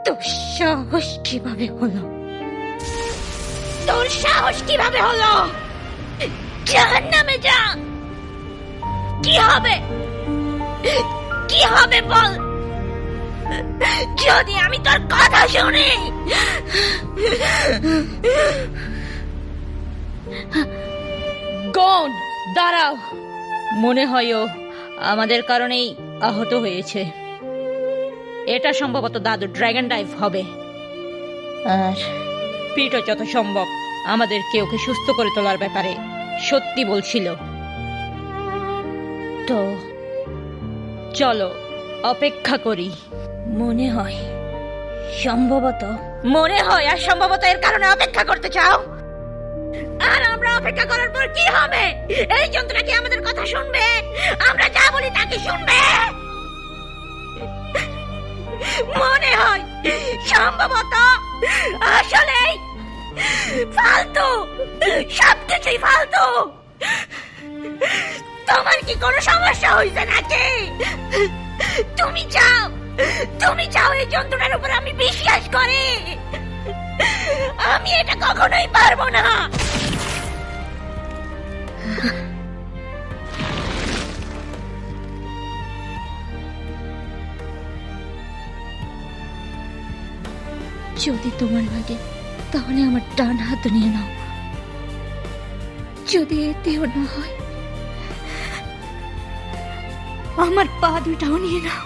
তোর সাহস কিভাবে হলো? তোর সাহস কিভাবে হলো? জাহান্নামে যা। কি হবে? কি হবে বল যদি আমি তোর কথা শুনি? গন, দাঁড়াও। মনে হয় ও আমাদের কারণেই আহত হয়েছে। এটা সম্ভবত দাদু ড্রাগন ডাইভ হবে, আর পিটো যত সম্ভব আমাদেরকে ওকে সুস্থ করে তোলার ব্যাপারে সত্যি বলছিল। তো চলো অপেক্ষা করি। মনে হয় আর সম্ভবত এর কারণে অপেক্ষা করতে চাও। আর আমরা অপেক্ষা করার পর কি হবে? এই যন্ত্রটা কি আমাদের কথা শুনবে? আমরা যা বলি তাকে শুনবে? মনে হয় সম্ভবত আসলেই ফালতু, সবকিছুই ফালতু। তোমার কি কোনো সমস্যা হয়েছে নাকি? তুমি চাও এই যন্ত্রটার উপর আমি বিশ্বাস করি? আমি এটা কখনোই পারবো না। যদি তোমার লাগে তাহলে আমার ডান হাত নিয়ে নাও। যদি এতেও না হয় আমার পা দুটাও নিয়ে নাও।